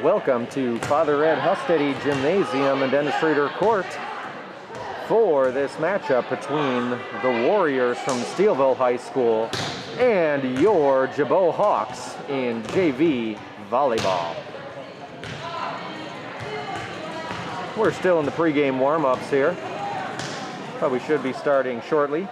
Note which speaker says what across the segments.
Speaker 1: Welcome to Father Ed Hustedde Gymnasium and Dennis Schrader Court for this matchup between the Warriors from Steeleville High School and your Gibault Hawks in JV Volleyball. We're still in the pregame warm-ups here, but we should be starting shortly.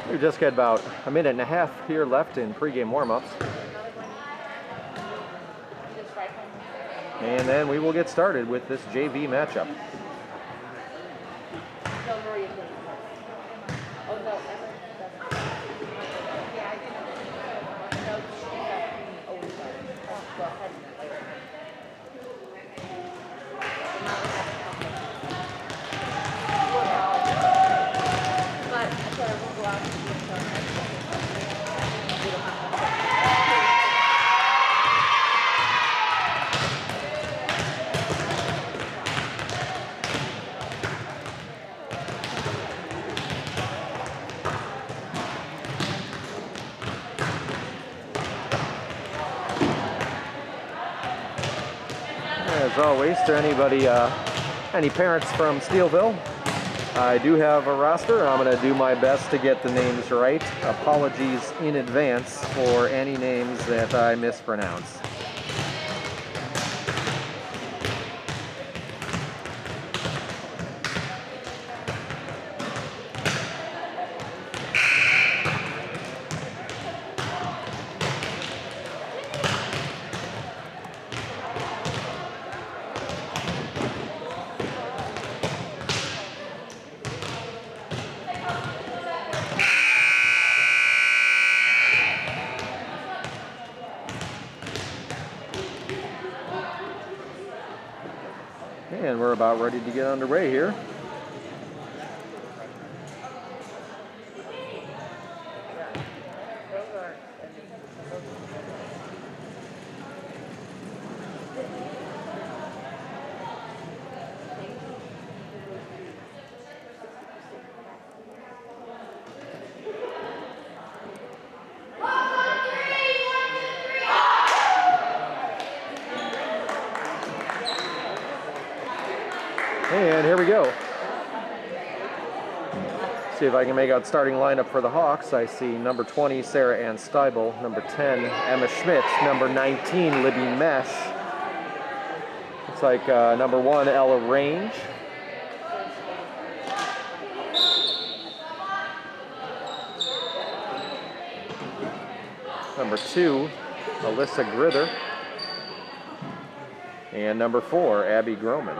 Speaker 1: We've just got about a minute and a half here left in pregame warm-ups. And then we will get started with this JV matchup. As always, to anybody, any parents from Steeleville, I do have a roster, and I'm going to do my best to get the names right. Apologies in advance for any names that I mispronounce. And we're about ready to get underway here. And here we go. See if I can make out starting lineup for the Hawks. I see number 20, Sarah Ann Steibel, number 10, Emma Schmidt, number 19, Libby Mesh. Looks like number 1, Ella Range. Number 2, Alyssa Grither. And number 4, Abby Groman.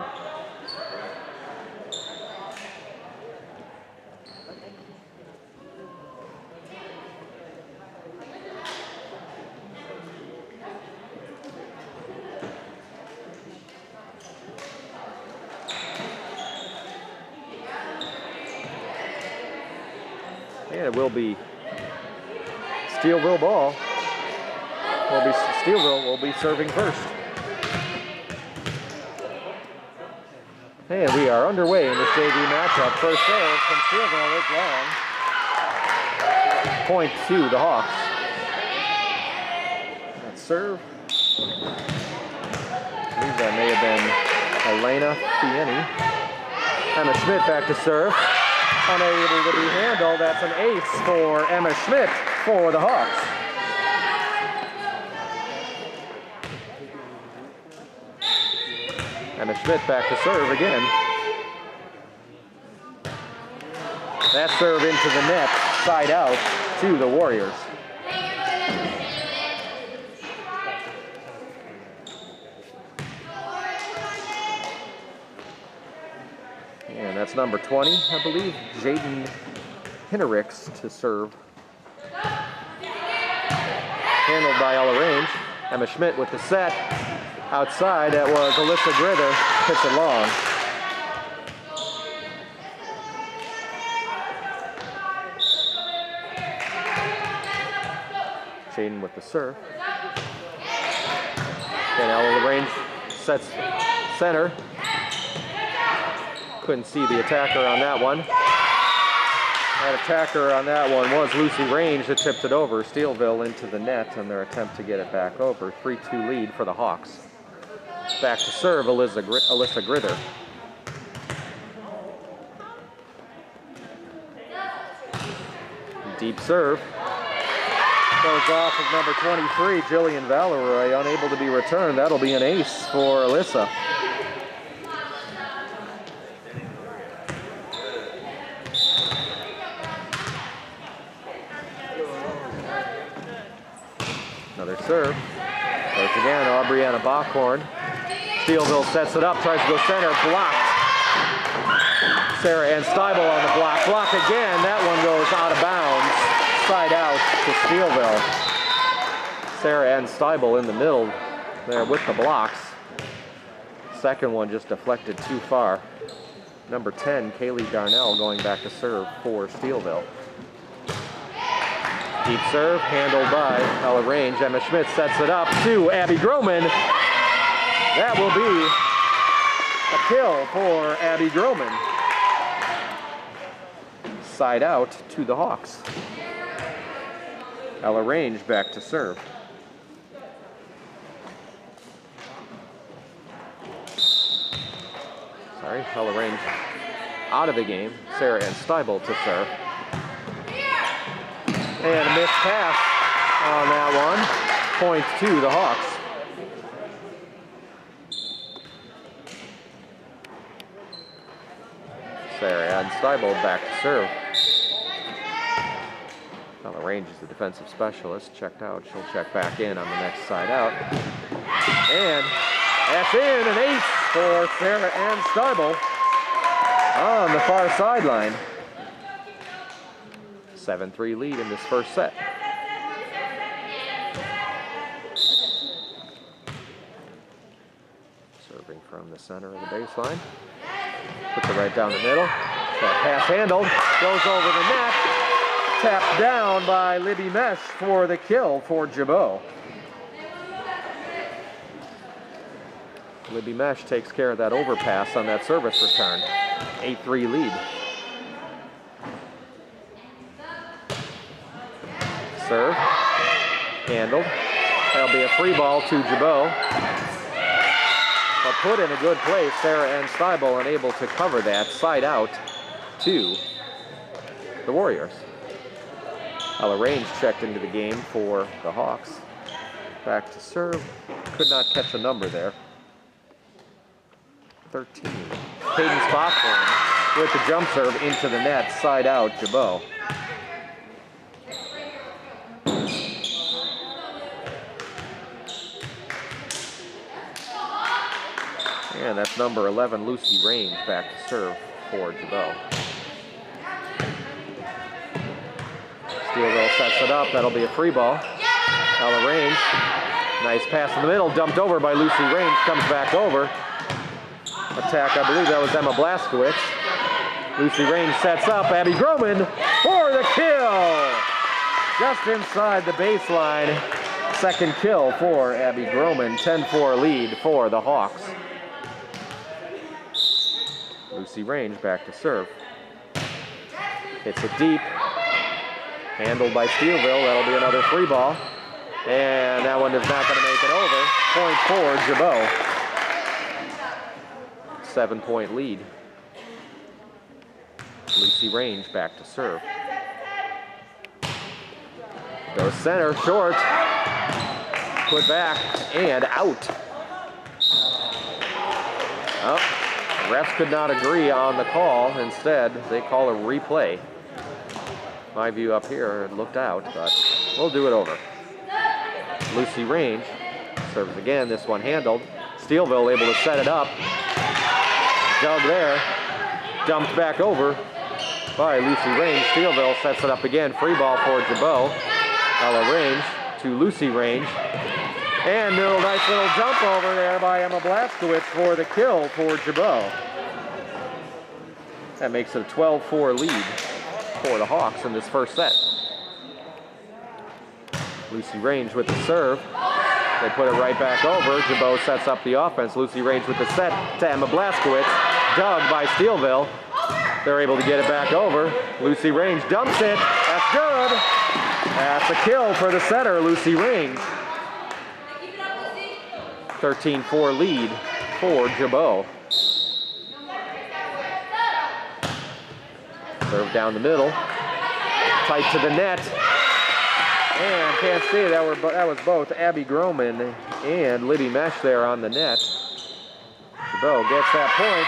Speaker 1: And it will be Steeleville ball. Steeleville will be serving first. And we are underway in this JV matchup. First serve from Steeleville is long. Point to the Hawks. That serve. I believe that may have been Elena Fieni. Emma Schmidt back to serve. Unable to be handled. That's an ace for Emma Schmidt for the Hawks. Emma Schmidt back to serve again. That serve into the net, side out to the Warriors. And that's number 20, I believe, Jaden Hinnericks to serve. Handled by Ella Range. Emma Schmidt with the set. Outside, that was Alyssa Grither. Hits it long. Jaden with the serve. And Ella Range sets center. Couldn't see the attacker on that one. That attacker on that one was Lucy Range that tipped it over. Steeleville into the net on their attempt to get it back over. 3-2 lead for the Hawks. Back to serve, Alyssa Grither. Deep serve. Goes off of number 23, Jillian Valeroy, unable to be returned. That'll be an ace for Alyssa. Another serve. Goes again, Aubriana Bachhorn. Steeleville sets it up, tries to go center, blocked. Sarah Ann Steibel on the block. Block again, that one goes out of bounds. Side out to Steeleville. Sarah Ann Steibel in the middle there with the blocks. Second one just deflected too far. Number 10, Kaylee Darnell going back to serve for Steeleville. Deep serve, handled by Ella Range. Emma Schmidt sets it up to Abby Groman. That will be a kill for Abby Groman. Side out to the Hawks. Ella Range back to serve. Sorry, Ella Range out of the game. Sarah Ann Steibel to serve. And a missed pass on that one. Point to the Hawks. Sarah Ann Steibel back to serve. Ella Range is the defensive specialist. Checked out. She'll check back in on the next side out. And that's in, an ace for Sarah Ann Steibel on the far sideline. 7-3 lead in this first set. Serving from the center of the baseline. Puts it right down the middle. That pass handled. Goes over the net. Tapped down by Libby Mesh for the kill for Gibault. Libby Mesh takes care of that overpass on that service return. 8-3 lead. Serve. Handled. That'll be a free ball to Gibault. But put in a good place. Sarah Ann Steibel unable to cover that. Side out to the Warriors. Ella Range checked into the game for the Hawks. Back to serve. Could not catch a number there. 13. Cadence Bachhorn with the jump serve into the net. Side out, Gibault. And that's number 11, Lucy Range, back to serve for Gibault. Steeleville sets it up. That'll be a free ball. Ella Range. Nice pass in the middle. Dumped over by Lucy Range. Comes back over. Attack, I believe that was Emma Blaskowitz. Lucy Range sets up. Abby Groman for the kill. Just inside the baseline. Second kill for Abby Groman. 10-4 lead for the Hawks. Lucy Range back to serve. Hits it deep. Handled by Steeleville. That'll be another free ball. And that one is not going to make it over. Point for Gibault. 7-point lead. Lucy Range back to serve. Goes center, short. Put back and out. Oh, the refs could not agree on the call. Instead, they call a replay. My view up here, it looked out, but we'll do it over. Lucy Range serves again, this one handled. Steeleville able to set it up. Dug there, dumped back over by Lucy Range. Steeleville sets it up again, free ball for Gibault. Ella Range to Lucy Range. And a nice little jump over there by Emma Blaskowitz for the kill for Gibault. That makes it a 12-4 lead for the Hawks in this first set. Lucy Range with the serve. They put it right back over. Gibault sets up the offense. Lucy Range with the set to Emma Blaskowitz. Dug by Steeleville. They're able to get it back over. Lucy Range dumps it. That's good. That's a kill for the setter, Lucy Range. 13-4 lead for Gibault. Serve down the middle. Tight to the net. And can't see, that was both Abby Groman and Libby Mesh there on the net. Gibault gets that point.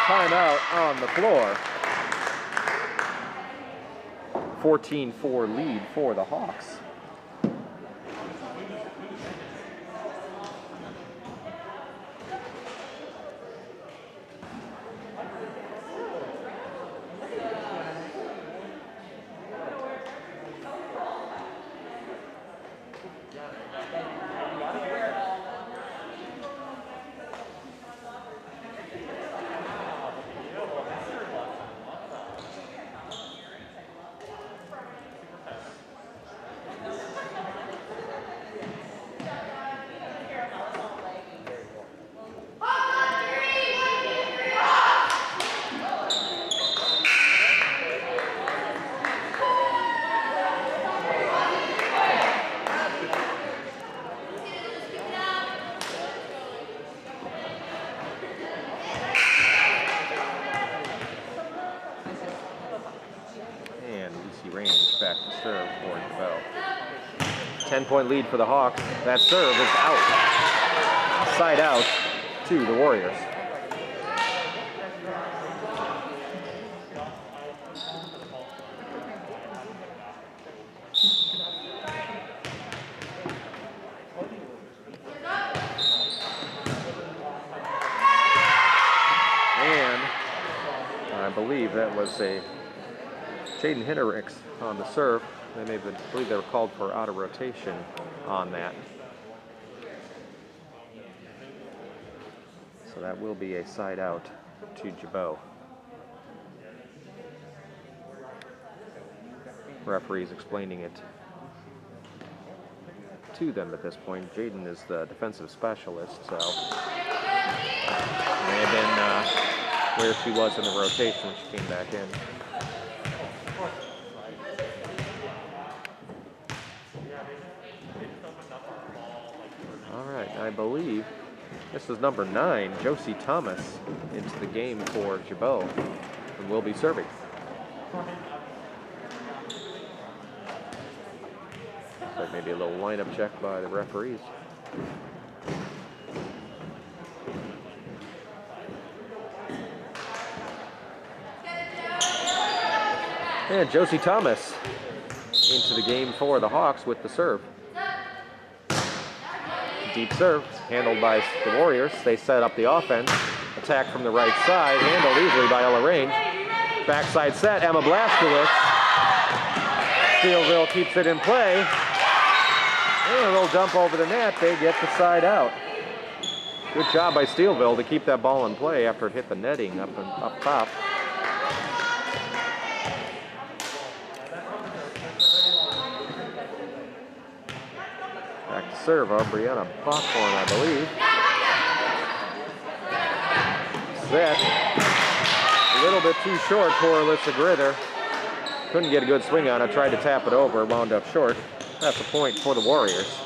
Speaker 1: Timeout on the floor. 14-4 lead for the Hawks. Range back to serve for Gibault. 10-point lead for the Hawks. That serve is out. Side out to the Warriors. And I believe that was a Jaden Hinrichs on the serve. I believe they were called for out of rotation on that. So that will be a side out to Gibault. Referee's explaining it to them at this point. Jaden is the defensive specialist, so may have been where she was in the rotation when she came back in. I believe this is number 9, Josie Thomas, into the game for Gibault, and will be serving. Looks like maybe a little lineup check by the referees. And Josie Thomas into the game for the Hawks with the serve. Deep serve, handled by the Warriors. They set up the offense. Attack from the right side, handled easily by Ella Range. Backside set, Emma Blaskowitz. Steeleville keeps it in play. And a little dump over the net. They get the side out. Good job by Steeleville to keep that ball in play after it hit the netting up top. Back to serve, Brianna Bachorn, I believe. Set. A little bit too short for Alyssa Grither. Couldn't get a good swing on it, tried to tap it over, wound up short. That's a point for the Warriors.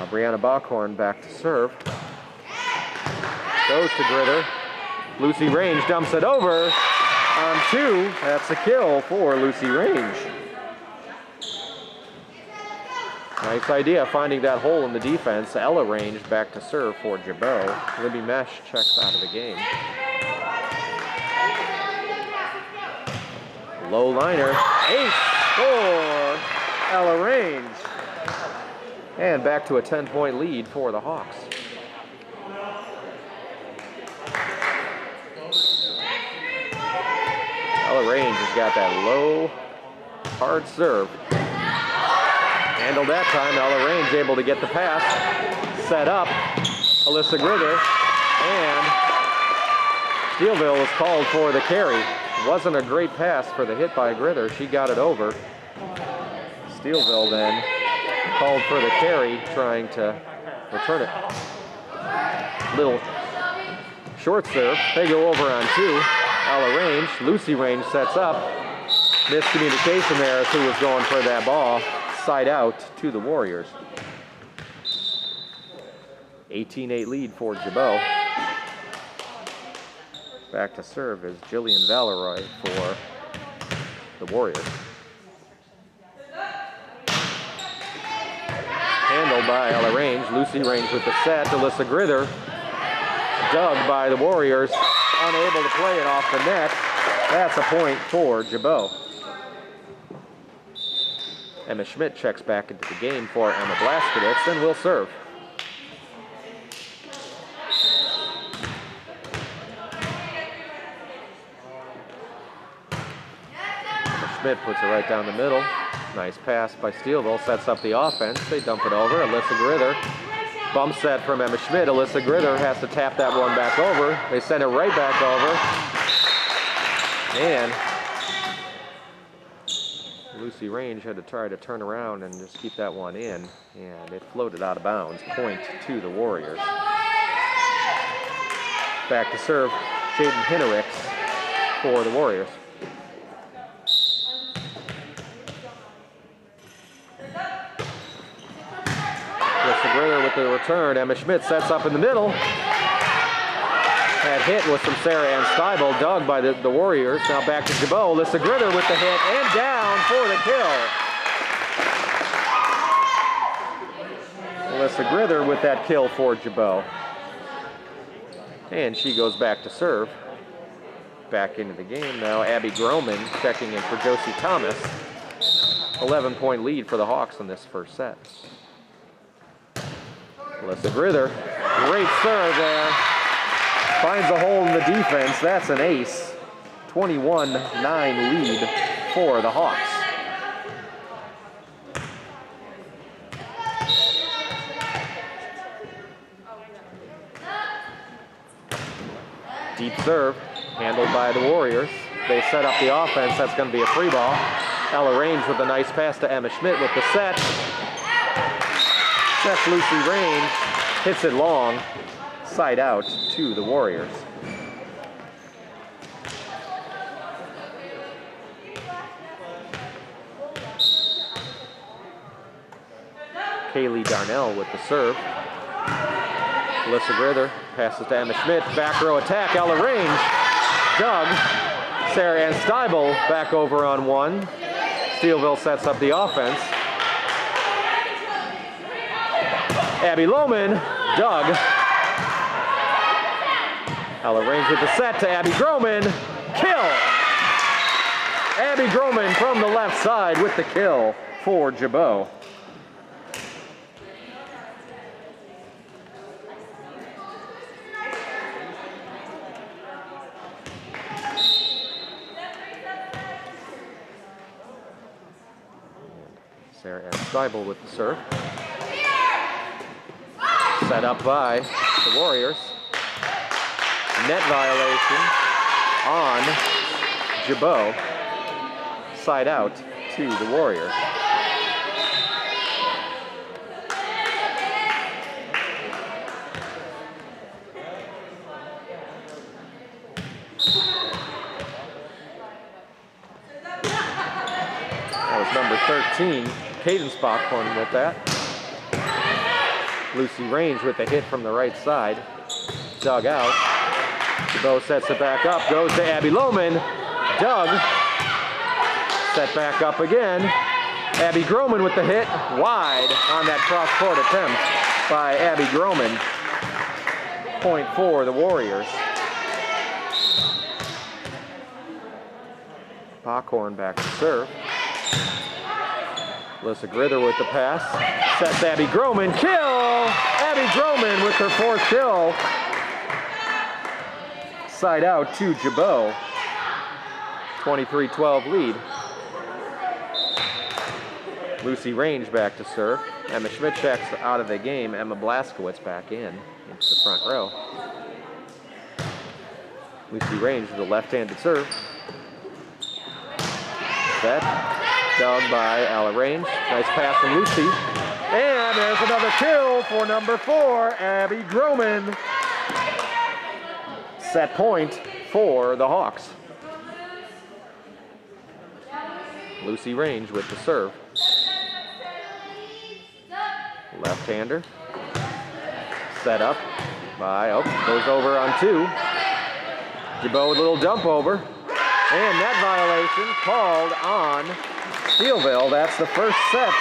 Speaker 1: Brianna Bockhorn back to serve. Goes to Grither. Lucy Range dumps it over on 2. That's a kill for Lucy Range. Nice idea finding that hole in the defense. Ella Range back to serve for Gibault. Libby Mesh checks out of the game. Low liner. Ace for Ella Range. And back to a 10-point lead for the Hawks. Ella Range has got that low, hard serve. Handled that time. Ella Range able to get the pass. Set up. Alyssa Grither. And Steeleville was called for the carry. Wasn't a great pass for the hit by Grither. She got it over. Steeleville then called for the carry, trying to return it. Little short serve. They go over on 2. Ella Range. Lucy Range sets up. Miscommunication there as who was going for that ball. Side out to the Warriors. 18-8 lead for Gibault. Back to serve is Jillian Valeroy for the Warriors. Handled by Ella Range. Lucy Range with the set. Alyssa Grither. Dug by the Warriors. Unable to play it off the net. That's a point for Gibault. Emma Schmidt checks back into the game for Emma Blaskowitz and will serve. Schmidt puts it right down the middle. Nice pass by Steeleville, sets up the offense. They dump it over. Alyssa Grither. Bump set from Emma Schmidt. Alyssa Grither has to tap that one back over. They send it right back over. And Lucy Range had to try to turn around and just keep that one in. And it floated out of bounds. Point to the Warriors. Back to serve, Jaden Hinnericks for the Warriors. Grither with the return. Emma Schmidt sets up in the middle. That hit was from Sarah Ann Steibel, dug by the Warriors. Now back to Gibault. Alyssa Grither with the hit and down for the kill. Alyssa Grither with that kill for Gibault. And she goes back to serve. Back into the game now. Abby Groman checking in for Josie Thomas. 11-point lead for the Hawks in this first set. Alyssa Grither, great serve there. Finds a hole in the defense. That's an ace. 21-9 lead for the Hawks. Deep serve, handled by the Warriors. They set up the offense. That's going to be a free ball. Ella Range with a nice pass to Emma Schmidt with the set. That's Lucy Range, hits it long, side out to the Warriors. Kaylee Darnell with the serve. Alyssa Grither passes to Emma Schmidt, back row attack, Ella Range, dug. Sarah Ann Steibel back over on 1. Steeleville sets up the offense. Abby Lohman, dug. Ella Range with the set to Abby Groman, kill. Abby Groman from the left side with the kill for Gibault. Sarah Ann Steibel with the serve. Set up by the Warriors. Net violation on Gibault. Side out to the Warriors. 13. Cadence Bachman with that. Lucy Range with the hit from the right side. Dug out. Gibault sets it back up. Goes to Abby Lohman. Dug. Set back up again. Abby Groman with the hit. Wide on that cross-court attempt by Abby Groman. Point for the Warriors. Bockhorn back to serve. Alyssa Grither with the pass. Sets Abby Groman. Kill! Abby Groman with her 4th kill. Side out to Gibault. 23-12 lead. Lucy Range back to serve. Emma Schmidtschek's out of the game. Emma Blaskowitz back in into the front row. Lucy Range with a left-handed serve. Set. Dug by Alla Range. Nice pass from Lucy. And there's another kill for number 4, Abby Groman. Set point for the Hawks. Lucy Range with the serve. Left-hander. Set up by, goes over on 2. Gibault with a little dump over. And net violation called on Steeleville. That's the first set.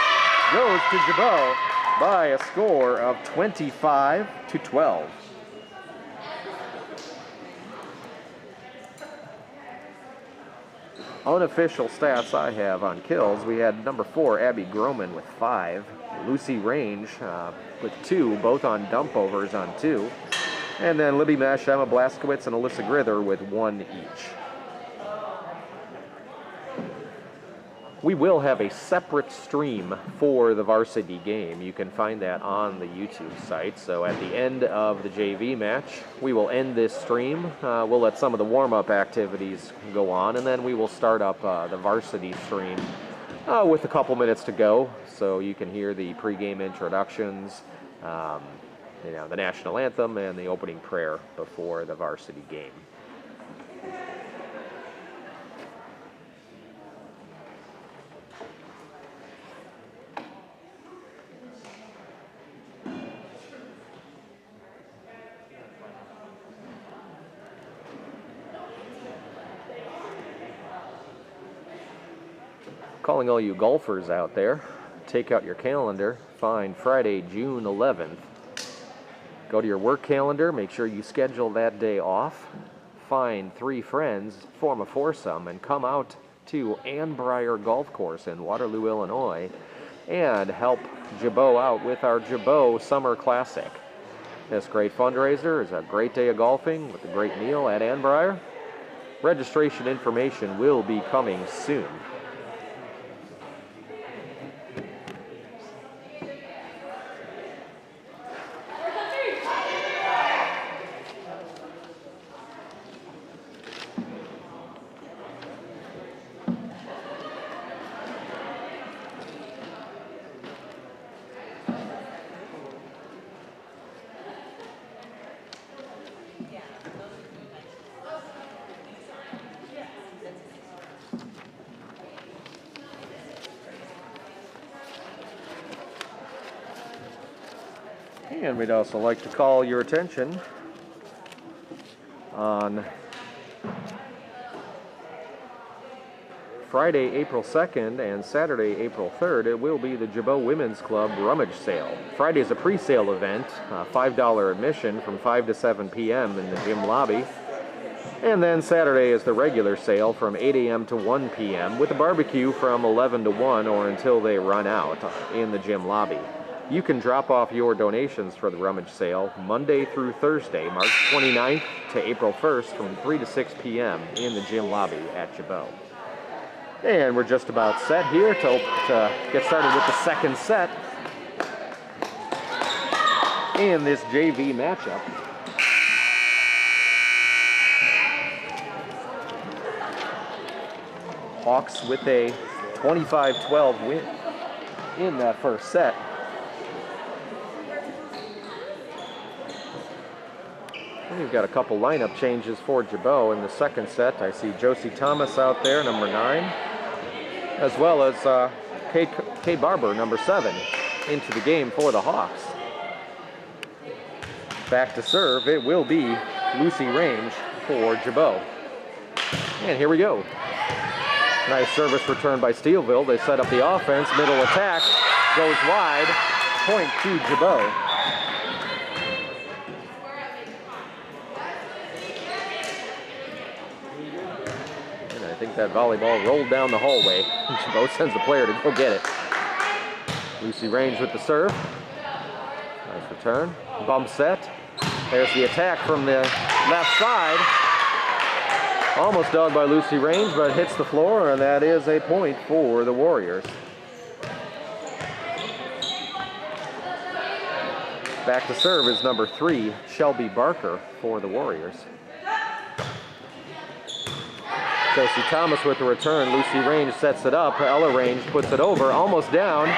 Speaker 1: Goes to Gibault by a score of 25-12. Unofficial stats I have on kills, we had number 4, Abby Groman with 5. Lucy Range with 2, both on dump overs on 2. And then Libby Mesh, Emma Blaskowitz, and Alyssa Grither with 1 each. We will have a separate stream for the varsity game. You can find that on the YouTube site. So at the end of the JV match, we will end this stream. We'll let some of the warm-up activities go on, and then we will start up the varsity stream with a couple minutes to go, so you can hear the pregame introductions, the national anthem, and the opening prayer before the varsity game. Calling all you golfers out there, take out your calendar, find Friday, June 11th. Go to your work calendar, make sure you schedule that day off, find 3 friends, form a foursome, and come out to Ann Breyer Golf Course in Waterloo, Illinois, and help Gibault out with our Gibault Summer Classic. This great fundraiser is a great day of golfing with a great meal at Ann Breyer. Registration information will be coming soon. And we'd also like to call your attention on Friday, April 2nd and Saturday, April 3rd, it will be the Gibault Women's Club Rummage Sale. Friday is a pre-sale event, $5 admission from 5 to 7 p.m. in the gym lobby. And then Saturday is the regular sale from 8 a.m. to 1 p.m. with a barbecue from 11 to 1 or until they run out in the gym lobby. You can drop off your donations for the rummage sale Monday through Thursday, March 29th to April 1st from 3 to 6 p.m. in the gym lobby at Gibault. And we're just about set here to get started with the second set in this JV matchup. Hawks with a 25-12 win in that first set. We've got a couple lineup changes for Gibault in the second set. I see Josie Thomas out there, number 9, as well as Kate Barber, number 7, into the game for the Hawks. Back to serve, it will be Lucy Range for Gibault. And here we go. Nice service return by Steeleville. They set up the offense, middle attack, goes wide, point to Gibault. And I think that volleyball rolled down the hallway. Gibault sends the player to go get it. Lucy Range with the serve. Nice return, bump set. There's the attack from the left side. Almost dug by Lucy Range, but hits the floor, and that is a point for the Warriors. Back to serve is number 3, Shelby Barker for the Warriors. Josie Thomas with the return. Lucy Range sets it up. Ella Range puts it over, almost down.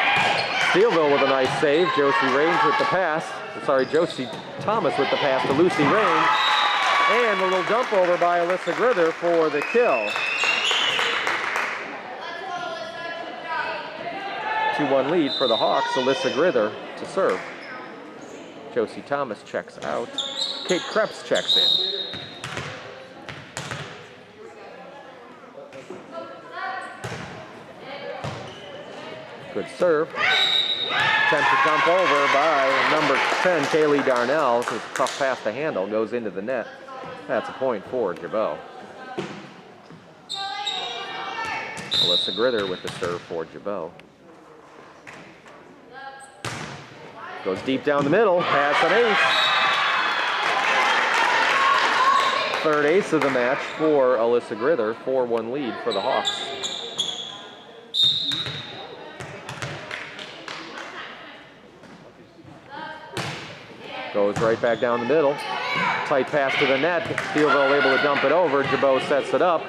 Speaker 1: Steeleville with a nice save. Josie Range with the pass. Sorry, Josie Thomas with the pass to Lucy Range. And a little dump over by Alyssa Grither for the kill. 2-1 lead for the Hawks. Alyssa Grither to serve. Josie Thomas checks out. Kate Krebs checks in. Good serve. Attempted dump over by number 10, Kaylee Darnell. It's a tough pass to handle. Goes into the net. That's a point for Gibault. Alyssa Grither with the serve for Gibault. Goes deep down the middle. Pass an ace. Third ace of the match for Alyssa Grither. 4-1 lead for the Hawks. Goes right back down the middle. Tight pass to the net. Steeleville able to dump it over. Gibault sets it up.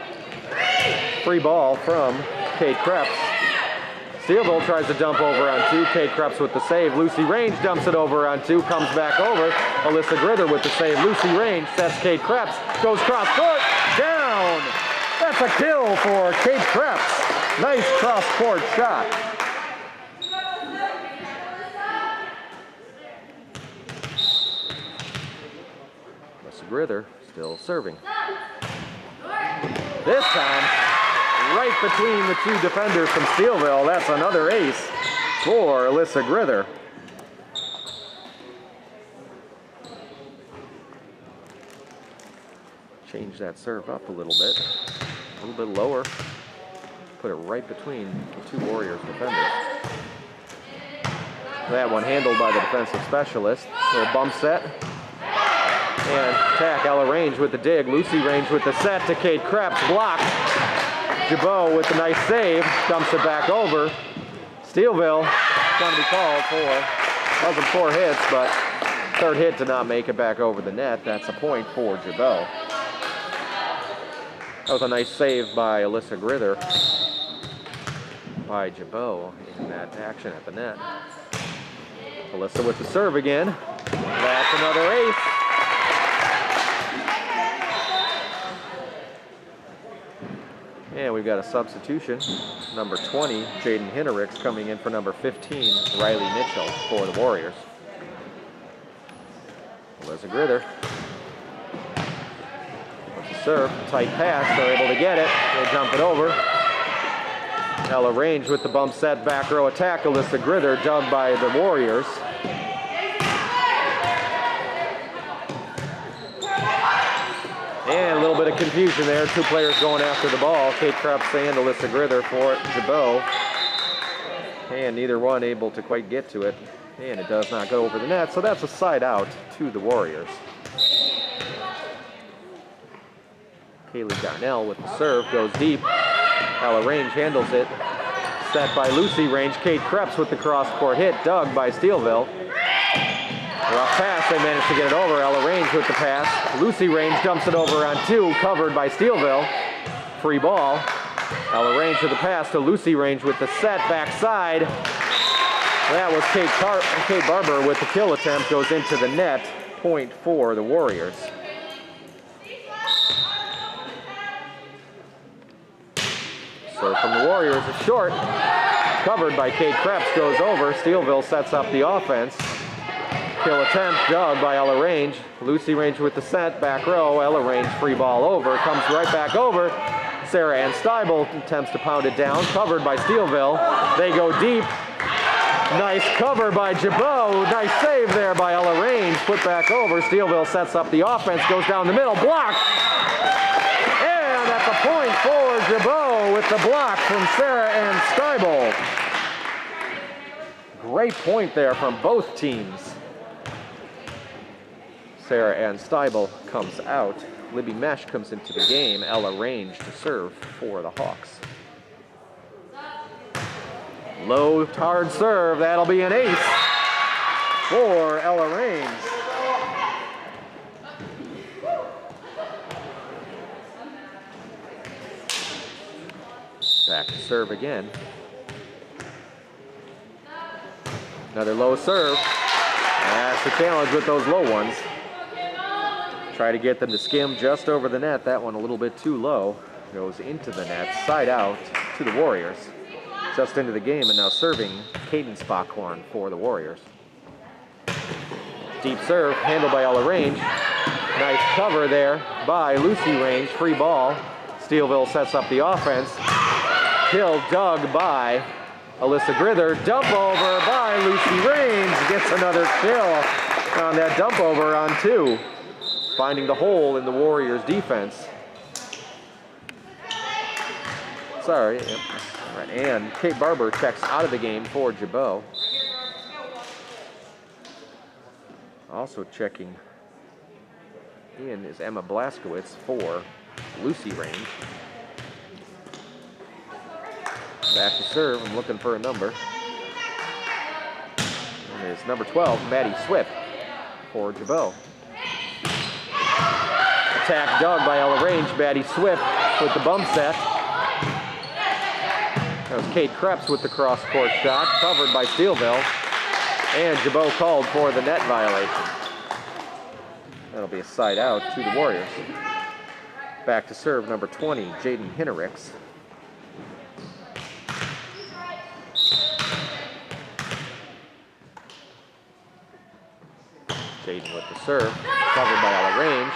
Speaker 1: Free ball from Kate Krebs. Steeleville tries to dump over on 2. Kate Krebs with the save. Lucy Range dumps it over on 2. Comes back over. Alyssa Grither with the save. Lucy Range sets Kate Krebs. Goes cross court. Down. That's a kill for Kate Krebs. Nice cross court shot. Grither still serving. This time, right between the 2 defenders from Steeleville. That's another ace for Alyssa Grither. Change that serve up a little bit lower. Put it right between the 2 Warriors defenders. That one handled by the defensive specialist. Little bump set. And attack, Ella Range with the dig. Lucy Range with the set to Kate Krebs. Blocked. Gibault with the nice save. Dumps it back over. Steeleville going to be called for, wasn't 4 hits, but 3rd hit to not make it back over the net. That's a point for Gibault. That was a nice save by Alyssa Grither by Gibault in that action at the net. Alyssa with the serve again. That's another ace. And we've got a substitution. Number 20, Jaden Hinnericks, coming in for number 15, Riley Mitchell for the Warriors. Alyssa Grither. With the serve, tight pass, they're able to get it. They jump it over. Ella Range with the bump set, back row attack. Alyssa Grither dug by the Warriors. And a little bit of confusion there. 2 players going after the ball. Kate Krebs and Alyssa Grither for Gibault. And neither one able to quite get to it. And it does not go over the net, so that's a side out to the Warriors. Kaylee Darnell with the serve, goes deep. Ella Range handles it. Set by Lucy Range. Kate Krebs with the cross-court hit, dug by Steeleville. Rough pass, they managed to get it over. Ella Range with the pass. Lucy Range dumps it over on 2, covered by Steeleville. Free ball. Ella Range with the pass to Lucy Range with the set backside. That was Kate Barber with the kill attempt, goes into the net. Point for the Warriors. So from the Warriors, it's short. covered by Kate Krebs, goes over. Steeleville sets up the offense. Kill attempt dug by Ella Range. Lucy Range with the set, back row. Ella Range free ball over, comes right back over. Sarah Ann Steibel attempts to pound it down, covered by Steeleville. They go deep. Nice cover by Gibault. Nice save there by Ella Range. Put back over. Steeleville sets up the offense, goes down the middle, blocked. And that's a point for Gibault with the block from Sarah Ann Steibel. Great point there from both teams. Sarah Ann Steibel comes out. Libby Mesh comes into the game. Ella Range to serve for the Hawks. Low, hard serve. That'll be an ace for Ella Range. Back to serve again. Another low serve. That's the challenge with those low ones. Try to get them to skim just over the net. That one a little bit too low. Goes into the net, side out to the Warriors. Just into the game and now serving Cadence Bockhorn for the Warriors. Deep serve, handled by Ella Range. Nice cover there by Lucy Range, free ball. Steeleville sets up the offense. Kill dug by Alyssa Grither. Dump over by Lucy Range. Gets another kill on that dump over on 2. Finding the hole in the Warriors' defense. Sorry. Yep. Right. And Kate Barber checks out of the game for Gibault. Also checking in is Emma Blaskowitz for Lucy Range. Back to serve. I'm looking for a number. And it's number 12, Maddie Swift for Gibault. Attack dug by Ella Range. Maddie Swift with the bump set. That was Kate Krebs with the cross-court shot, covered by Steeleville. And Gibault called for the net violation. That'll be a side out to the Warriors. Back to serve, number 20, Jaden Hinnericks. Jaden with the serve, covered by Ella Range.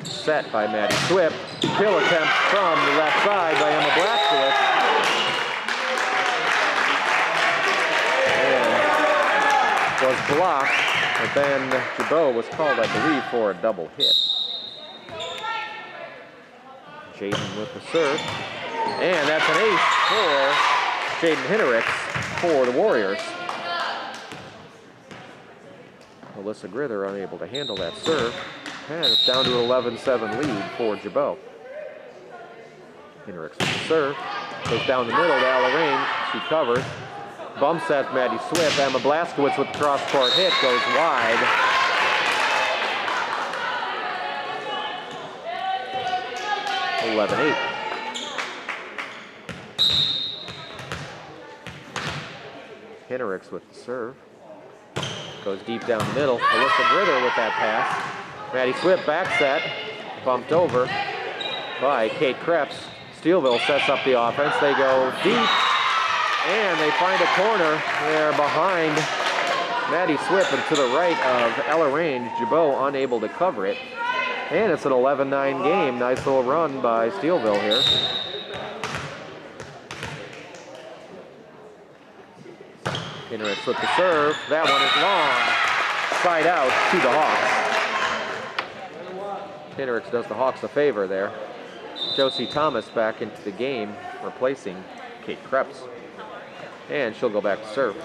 Speaker 1: Set by Maddie Swift. Kill attempt from the left side by Emma Blaskowitz. Was blocked, but then Gibault was called, I believe, for a double hit. Jaden with the serve. And that's an ace for Jaden Hinnericks for the Warriors. Alyssa Grither unable to handle that serve. And it's down to an 11-7 lead for Gibault. Hinnericks with the serve. Goes down the middle to Ella Range. She covers. Bump set Maddie Swift. Emma Blaskowitz with the cross-court hit goes wide. (11-8). Hinnericks with the serve. Goes deep down the middle. Alyssa Grither with that pass. Maddie Swift back set. Bumped over by Kate Krebs. Steeleville sets up the offense. They go deep. And they find a corner there behind Maddie Swift and to the right of Ella Range. Gibault unable to cover it. And it's an 11-9 game. Nice little run by Steeleville here. Hinnericks with the serve. That one is long. Side out to the Hawks. Hinnericks does the Hawks a favor there. Josie Thomas back into the game, replacing Kate Krebs. And she'll go back to serve.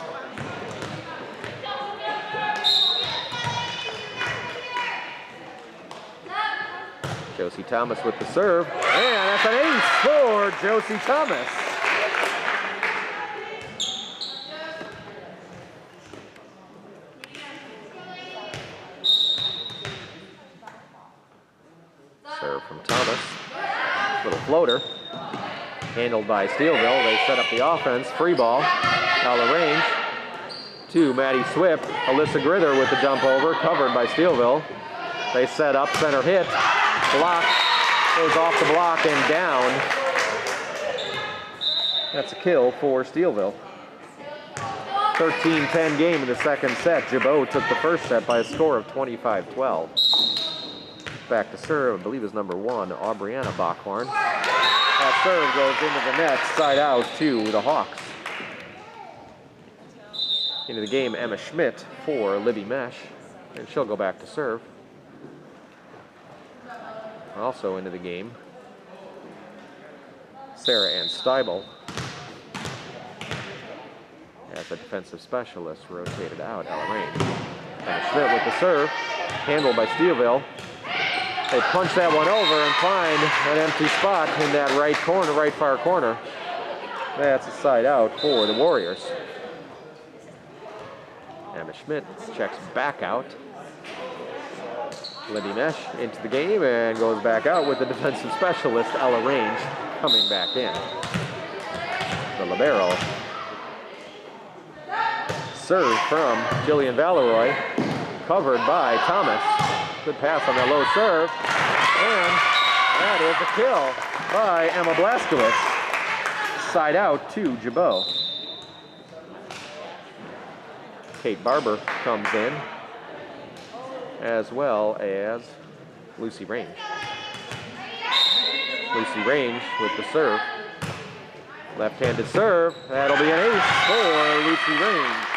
Speaker 1: Josie Thomas with the serve. And that's an ace for Josie Thomas. Serve from Thomas. Little floater. Handled by Steeleville. They set up the offense. Free ball. Ella Range to Maddie Swift. Alyssa Grither with the dump over. Covered by Steeleville. They set up. Center hit. Block. Goes off the block and down. That's a kill for Steeleville. 13-10 game in the second set. Gibault took the first set by a score of 25-12. Back to serve, I believe is number 1, Aubriana Backhorn. That serve goes into the net, side out to the Hawks. Into the game, Emma Schmidt for Libby Mesh, and she'll go back to serve. Also into the game, Sarah Ann Steibel as a defensive specialist, rotated out, Ella Range. Emma Schmidt with the serve, handled by Steeleville. They punch that one over and find an empty spot in that right corner, right far corner. That's a side out for the Warriors. Emma Schmidt checks back out. Libby Mesh into the game and goes back out with the defensive specialist, Ella Range, coming back in. The libero. Serve from Jillian Valeroy, covered by Thomas. Good pass on that low serve, and that is a kill by Emma Blaskowitz. Side out to Gibault. Kate Barber comes in, as well as Lucy Range. Lucy Range with the serve. Left-handed serve, that'll be an ace for Lucy Range.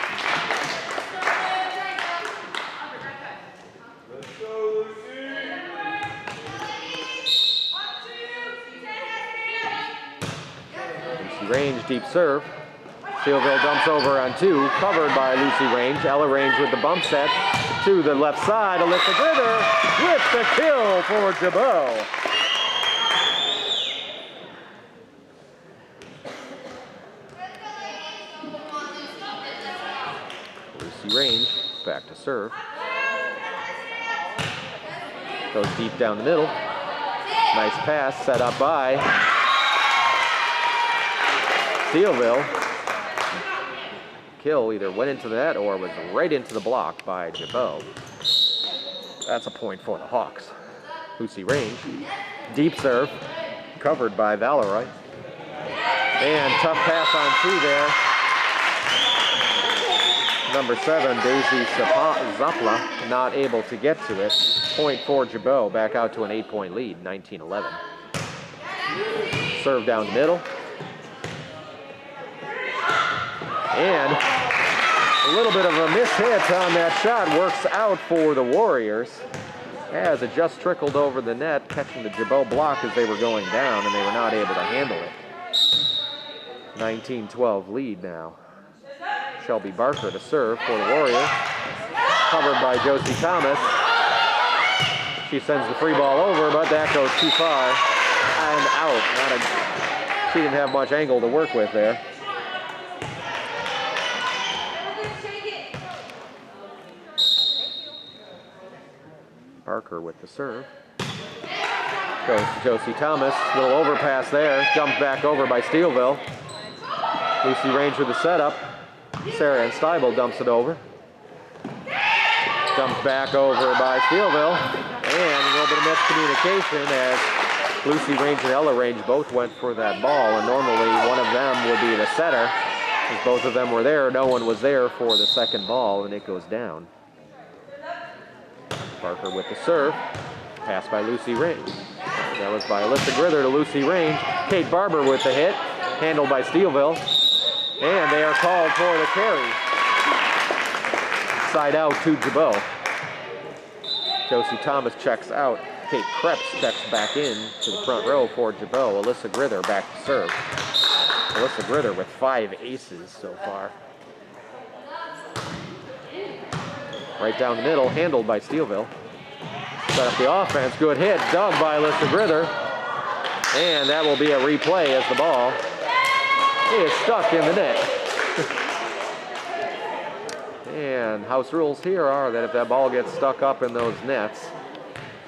Speaker 1: Range, deep serve. Steeleville dumps over on 2, covered by Lucy Range. Ella Range with the bump set to the left side. Alyssa Grither with the kill for Gibault. Lucy Range back to serve. Goes deep down the middle. Nice pass set up by Steeleville. Kill either went into the net or was right into the block by Gibault. That's a point for the Hawks. Lucy Range, deep serve, covered by Valeroy. And tough pass on 2 there. Number 7, Daisy Zapla, not able to get to it. Point for Gibault, back out to an 8-point lead, 19-11. Serve down the middle. And a little bit of a mishit on that shot works out for the Warriors, as it just trickled over the net, catching the Gibault block as they were going down, and they were not able to handle it. 19-12 lead now. Shelby Barker to serve for the Warriors, covered by Josie Thomas. She sends the free ball over, but that goes too far and out. She didn't have much angle to work with there. Barker with the serve. Goes to Josie Thomas. Little overpass there. Jumped back over by Steeleville. Lucy Range with the setup. Sarah Ann Steibel dumps it over. Dumped back over by Steeleville. And a little bit of miscommunication as Lucy Range and Ella Range both went for that ball. And normally one of them would be the setter. As both of them were there, no one was there for the second ball, and it goes down. Barker with the serve. Pass by Lucy Range. That was by Alyssa Grither to Lucy Range. Kate Barber with the hit. Handled by Steeleville. And they are called for the carry. Side out to Gibault. Josie Thomas checks out. Kate Krebs checks back in to the front row for Gibault. Alyssa Grither back to serve. Alyssa Grither with 5 aces so far. Right down the middle, handled by Steeleville. Set up the offense, good hit, dug by Alyssa Grither. And that will be a replay as the ball is stuck in the net. And house rules here are that if that ball gets stuck up in those nets,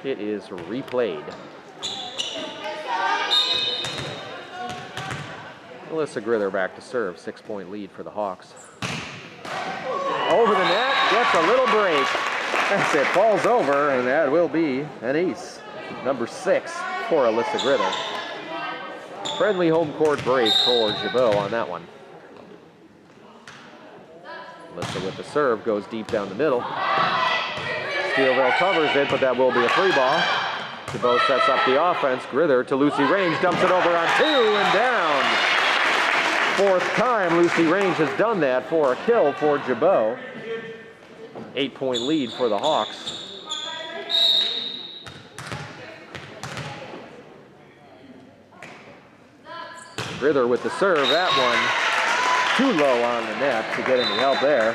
Speaker 1: it is replayed. Alyssa Grither back to serve, 6-point lead for the Hawks. Over the net, gets a little break. That's it, falls over, and that will be an ace. Number 6 for Alyssa Grither. Friendly home court break for Gibault on that one. Alyssa with the serve, goes deep down the middle. Steeleville covers it, but that will be a free ball. Gibault sets up the offense. Grither to Lucy Range, dumps it over on 2 and down. 4th time Lucy Range has done that for a kill for Gibault. 8-point lead for the Hawks. Grither with the serve, that one too low on the net to get any help there.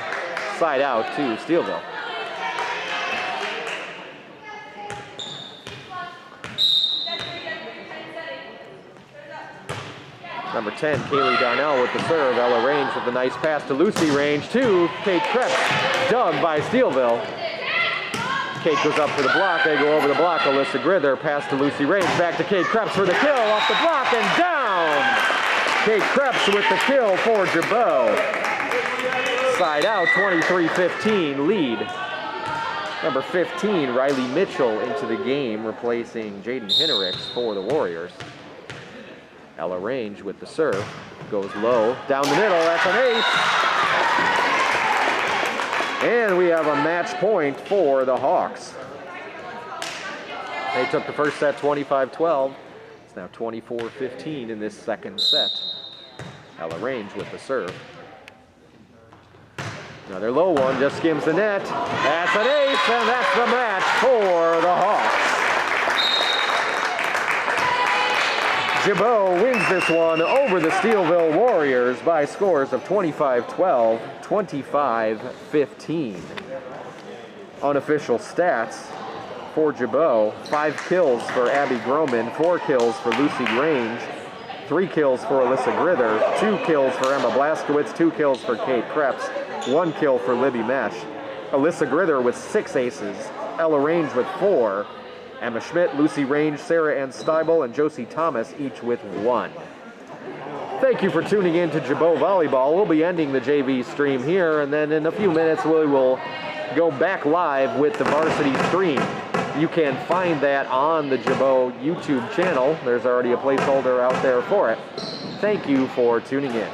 Speaker 1: Side out to Steeleville. Number 10, Kaylee Darnell with the serve. Ella Range with the nice pass to Lucy Range. 2, Kate Krebs, dug by Steeleville. Kate goes up for the block. They go over the block. Alyssa Grither, pass to Lucy Range. Back to Kate Krebs for the kill. Off the block and down. Kate Krebs with the kill for Gibault. Side out, 23-15 lead. Number 15, Riley Mitchell into the game, replacing Jaden Hinnericks for the Warriors. Ella Range with the serve, goes low, down the middle, that's an ace. And we have a match point for the Hawks. They took the first set 25-12. It's now 24-15 in this second set. Ella Range with the serve. Another low one, just skims the net. That's an ace, and that's the match for the Hawks. Gibault wins this one over the Steeleville Warriors by scores of 25-12, 25-15. Unofficial stats for Gibault: 5 kills for Abby Groman, 4 kills for Lucy Range, 3 kills for Alyssa Grither, 2 kills for Emma Blaskowitz, 2 kills for Kate Krebs, 1 kill for Libby Mesh. Alyssa Grither with 6 aces, Ella Range with 4, Emma Schmidt, Lucy Range, Sarah Ann Steibel, and Josie Thomas each with 1. Thank you for tuning in to Gibault Volleyball. We'll be ending the JV stream here, and then in a few minutes we will go back live with the varsity stream. You can find that on the Gibault YouTube channel. There's already a placeholder out there for it. Thank you for tuning in.